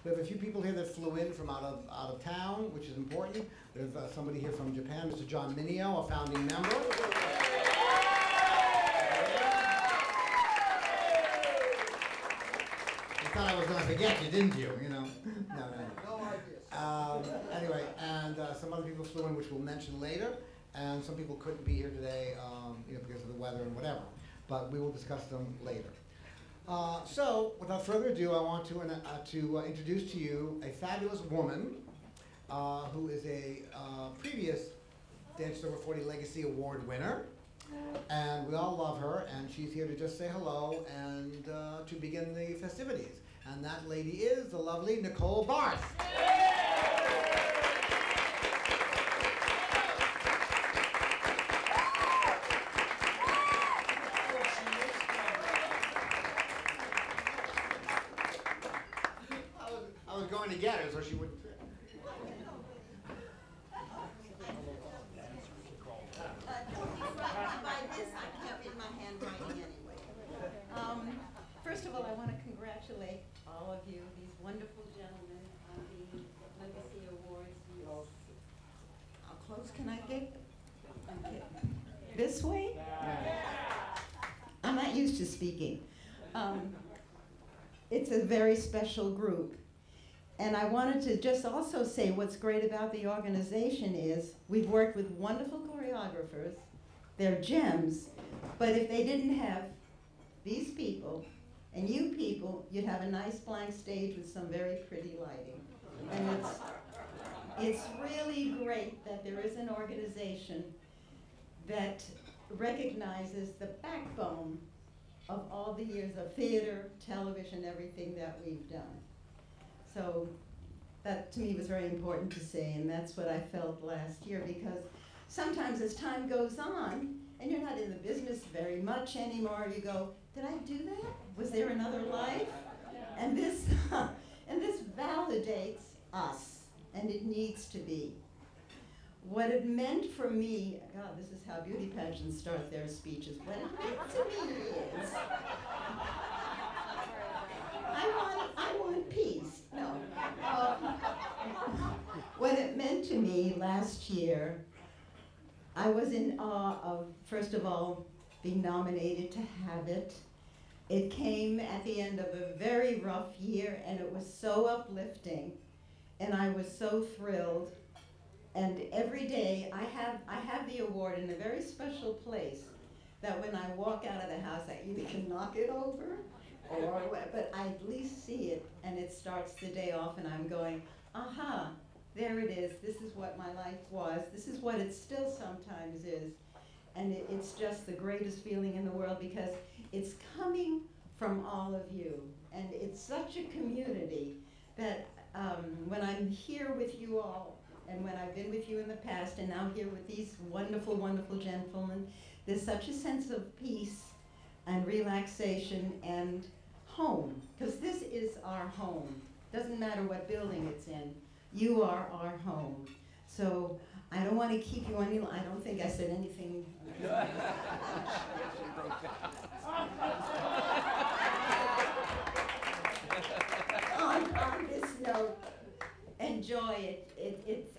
We have a few people here that flew in from out of town, which is important. We have somebody here from Japan, Mr. John Minio, a founding member. You thought I was going to forget you, didn't you? You know, no. No ideas. Anyway, and some other people flew in, which we'll mention later, and some people couldn't be here today, because of the weather and whatever. But we will discuss them later. So, without further ado, I want to introduce to you a fabulous woman who is a previous Dance Over 40 Legacy Award winner. And we all love her, and she's here to just say hello and to begin the festivities. And that lady is the lovely Nicole Barth. I was going to get her so she wouldn't fit. By this, I can't read my handwriting anyway. First of all, I want to congratulate all of you, these wonderful gentlemen, on the Legacy Awards. How close can I get? Okay. This way? I'm not used to speaking. It's a very special group. And I wanted to just also say what's great about the organization is we've worked with wonderful choreographers. They're gems. But if they didn't have these people and you people, you'd have a nice blank stage with some very pretty lighting. And it's really great that there is an organization that recognizes the backbone of all the years of theater, television, everything that we've done. So that to me was very important to say, and that's what I felt last year, because sometimes as time goes on, and you're not in the business very much anymore, you go, did I do that? Was there another life? And this, and this validates us, and it needs to be. What it meant for me, God, this is how beauty pageants start their speeches. What it meant to me is, I want peace. No. What it meant to me last year, I was in awe of, first of all, being nominated to have it. It came at the end of a very rough year, and it was so uplifting, and I was so thrilled. And every day I have the award in a very special place that when I walk out of the house, I either can knock it over, but I at least see it, and it starts the day off, and I'm going, aha, there it is. This is what my life was. This is what it still sometimes is. And it's just the greatest feeling in the world because it's coming from all of you. And it's such a community that when I'm here with you all, and when I've been with you in the past, and now here with these wonderful, wonderful gentlemen, there's such a sense of peace and relaxation and home, because this is our home. Doesn't matter what building it's in, you are our home. So I don't want to keep you any, I don't think I said anything. on this note, enjoy it.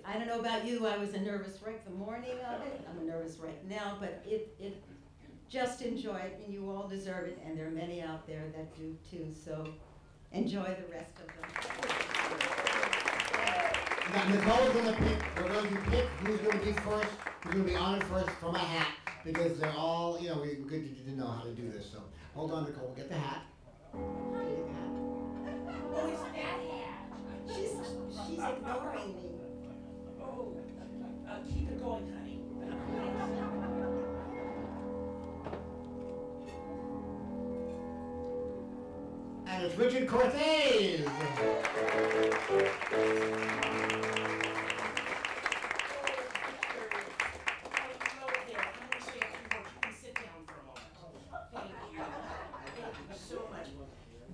I don't know about you, I was a nervous wreck the morning of it. I'm a nervous wreck now, but just enjoy it, and you all deserve it, and there are many out there that do too, so enjoy the rest of them. Now, Nicole's going to pick, we're going to pick who's going to be first, who's going to be honored first from a hat, because they're all, we're good to know how to do this, so hold on, Nicole, get the hat. Oh, it's that hat. She's ignoring me. Oh, keep it going, honey. And it's Richard Korthaze.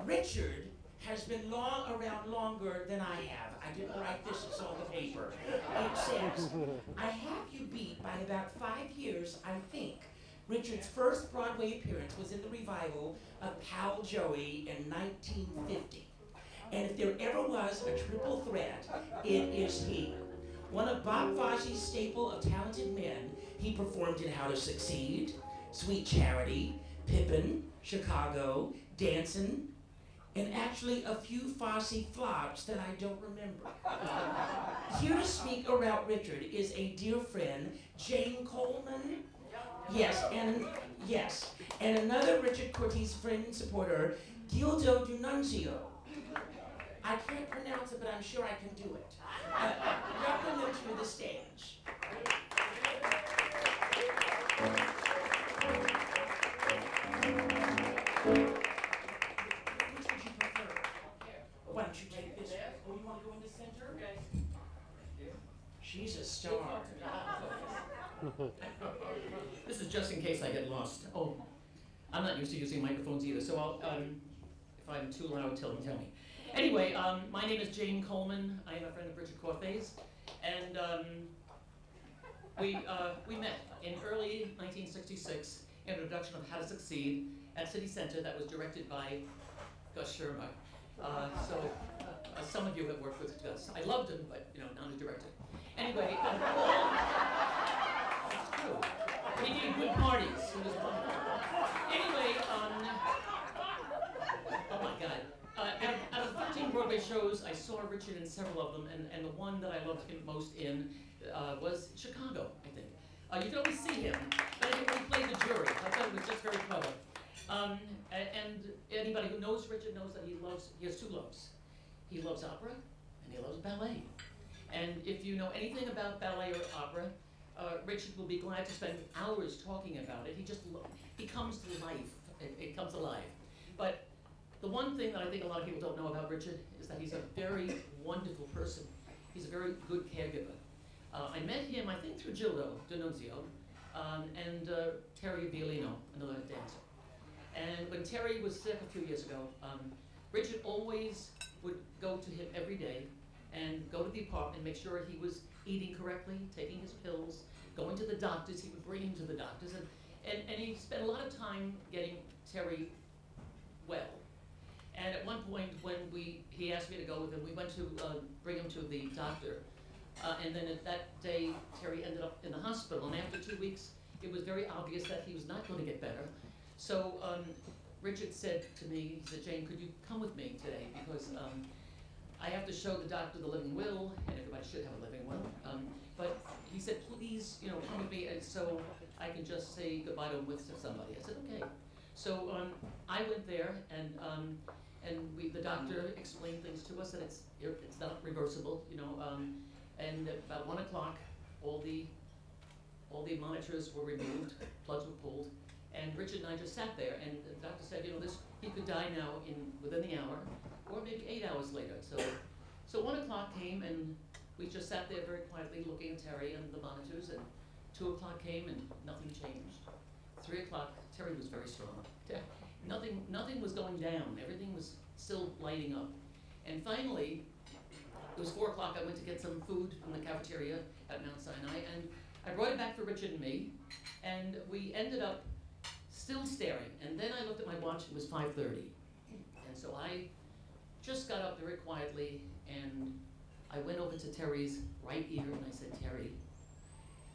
Richard has been around longer than I have. I didn't write this, it's on the paper. It says, I have you beat by about 5 years, I think. Richard's first Broadway appearance was in the revival of Pal Joey in 1950. And if there ever was a triple threat, it is he. One of Bob Fosse's staple of talented men, he performed in How to Succeed, Sweet Charity, Pippin, Chicago, Dancin', and actually a few Fosse flops that I don't remember. Here to speak about Richard is a dear friend, Jane Coleman. Yes, and another Richard Korthaze friend and supporter, Gildo Nunzio. I can't pronounce it, but I'm sure I can do it. Welcome them to the stage. Which would you prefer? Why don't you take this? Oh, you want to go in the center? Okay. She's a star. This is just in case I get lost. Oh, I'm not used to using microphones either, so I'll, if I'm too loud, tell me. Anyway, my name is Jane Coleman. I am a friend of Richard Korthaze, and we met in early 1966 in a production of How to Succeed at City Center that was directed by Gus Shermer. Some of you have worked with Gus. I loved him, but not as director. Anyway, it's true. He did good parties. He was wonderful. Anyway, oh my God. Out of 13 Broadway shows, I saw Richard in several of them, and the one that I loved him most in was Chicago, I think. You could always see him, but he played the jury. I thought it was just very clever. And anybody who knows Richard knows that he has two loves. He loves opera, and he loves ballet. And if you know anything about ballet or opera, Richard will be glad to spend hours talking about it. He comes to life. It comes alive. But the one thing that I think a lot of people don't know about Richard is that he's a very wonderful person. He's a very good caregiver. I met him, I think, through Gildo, Nunzio, and Terry Violino, another dancer. And when Terry was sick a few years ago, Richard always would go to him every day and go to the apartment, make sure he was eating correctly, taking his pills, going to the doctors. He would bring him to the doctors, and he spent a lot of time getting Terry well. And at one point, when he asked me to go with him, we went to bring him to the doctor. And then that day, Terry ended up in the hospital. And after 2 weeks, it was very obvious that he was not going to get better. So Richard said to me, he said, Jane, could you come with me today? Because I have to show the doctor the living will, and everybody should have a living will. But he said, please, come with me, and so I can just say goodbye to him with somebody. I said, okay. So I went there, and the doctor explained things to us that it's not reversible, and at about 1 o'clock, all the monitors were removed, plugs were pulled, and Richard and I just sat there, and the doctor said, he could die now within the hour, or maybe 8 hours later. So 1 o'clock came, and we just sat there very quietly looking at Terry and the monitors, and 2 o'clock came, and nothing changed. 3 o'clock, Terry was very strong. Nothing was going down. Everything was still lighting up. And finally, it was 4 o'clock. I went to get some food from the cafeteria at Mount Sinai, and I brought it back for Richard and me, and we ended up still staring. And then I looked at my watch, it was 5:30. And so I just got up very quietly, and I went over to Terry's right ear, and I said, Terry,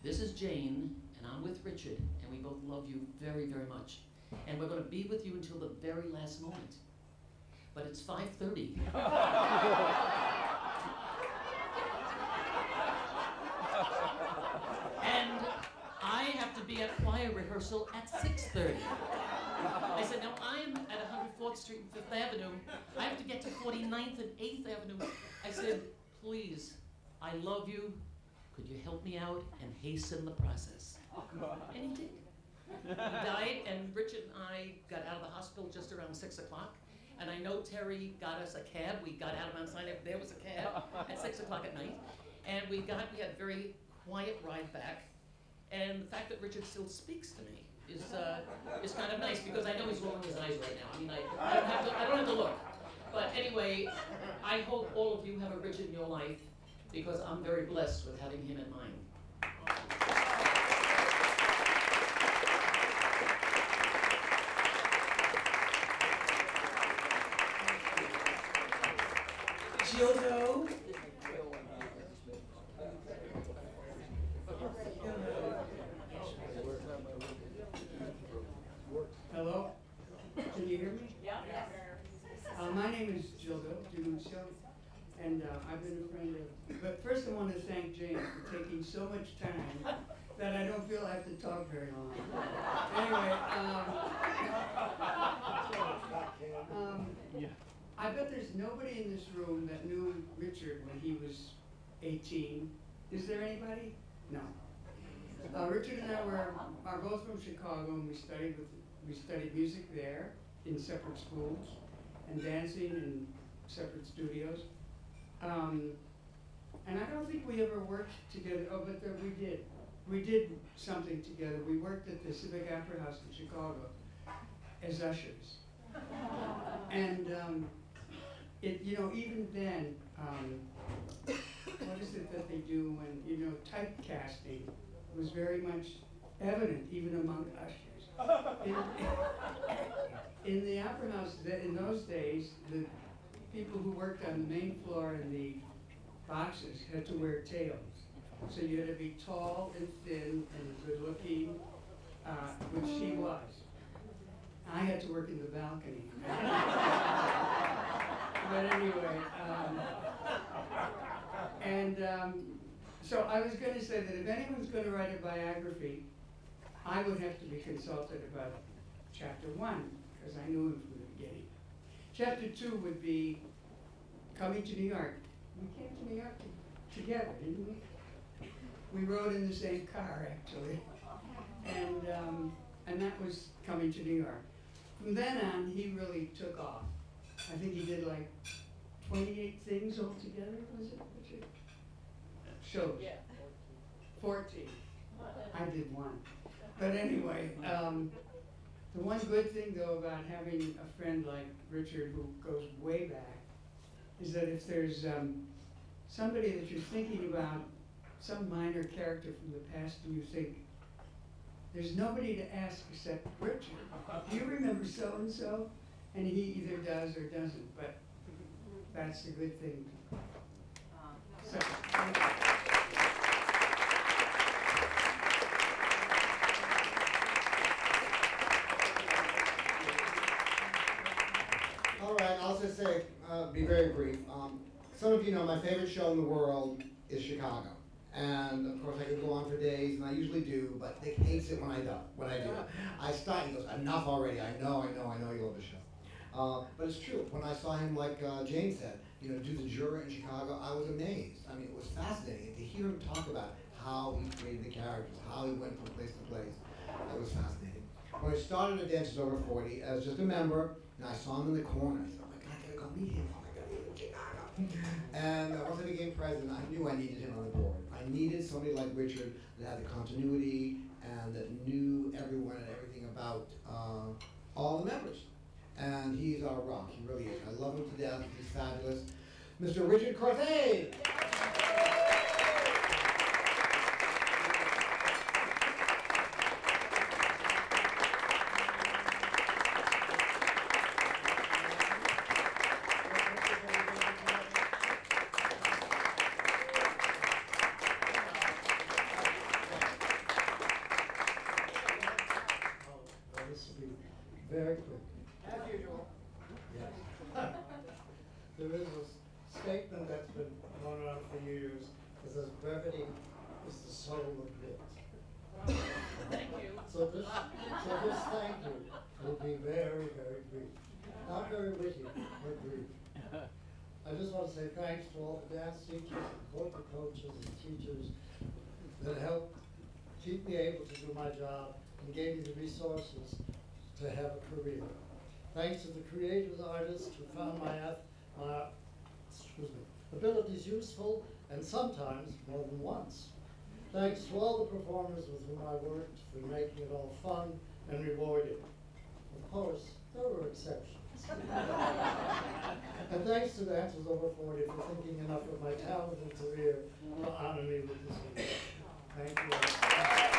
this is Jane, and I'm with Richard, and we both love you very, very much. And we're going to be with you until the very last moment. But it's 5:30. And I have to be at choir rehearsal at 6:30. I said, no, I'm at 104th Street and 5th Avenue. I have to get to 49th and 8th Avenue. I said, please, I love you. Could you help me out and hasten the process? And he did. He died, and Richard and I got out of the hospital just around 6 o'clock. And I know Terry got us a cab. We got out of Mount Sinai. There was a cab at 6 o'clock at night. And we had a very quiet ride back. And the fact that Richard still speaks to me is kind of nice, because I know he's rolling his eyes right now. I mean, I don't have to look. But anyway, I hope all of you have a Richard in your life, because I'm very blessed with having him in mine. Gildo. Hello? Can you hear me? Yeah. My name is Gildo, Nunzio, and I've been a friend of, but first I want to thank Jane for taking so much time that I don't feel I have to talk very long. Anyway, I bet there's nobody in this room that knew Richard when he was 18. Is there anybody? No. Richard and I are both from Chicago, and we studied music there in separate schools, and dancing in separate studios. And I don't think we ever worked together. Oh, but we did. We did something together. We worked at the Civic Opera House in Chicago as ushers. And even then, what is it that they do when, typecasting was very much evident even among ushers. In the Opera House, in those days, the people who worked on the main floor in the boxes had to wear tails. So you had to be tall and thin and good looking, which she was. I had to work in the balcony. But anyway, so I was going to say that if anyone's going to write a biography, I would have to be consulted about chapter 1, because I knew him from the beginning. Chapter 2 would be coming to New York. We came to New York together, didn't we? We rode in the same car, actually. And that was coming to New York. From then on, he really took off. I think he did like 28 things altogether, was it? Shows. Yeah. 14. I did 1. But anyway, the one good thing, though, about having a friend like Richard who goes way back is that if there's somebody that you're thinking about, some minor character from the past, and you think, there's nobody to ask except Richard. Do you remember so-and-so? And he either does or doesn't, but that's a good thing. So, thank you. All right, I'll just say, be very brief. Some of you know my favorite show in the world is Chicago. And of course I could go on for days, and I usually do, but Nick hates it when I do. I start, he goes, enough already, I know you love the show. But it's true, when I saw him, like Jane said, do the juror in Chicago, I was amazed. I mean, it was fascinating to hear him talk about how he created the characters, how he went from place to place. That was fascinating. When I started at Dances Over 40 as just a member, and I saw him in the corner, I thought, oh my God, I gotta go meet him. Oh my God, he's in Chicago. And once I became president, I knew I needed him on the board. I needed somebody like Richard that had the continuity and that knew everyone and everything about all the members. And he's our rock, he really is. I love him to death, he's fabulous. Mr. Richard Korthaze. Very quick. As usual. Yes. There is a statement that's been going on for years that says brevity is the soul of wit. Thank you. So this thank you will be very, very brief. Not very witty, but brief. I just want to say thanks to all the dance teachers, and vocal coaches, and teachers that helped keep me able to do my job and gave me the resources to have a career. Thanks to the creative artists who found my abilities useful, and sometimes more than once. Thanks to all the performers with whom I worked for making it all fun and rewarding. Of course, there were exceptions. And thanks to Dancers Over 40 for thinking enough of my talent and career to honor me with this award. Thank you all.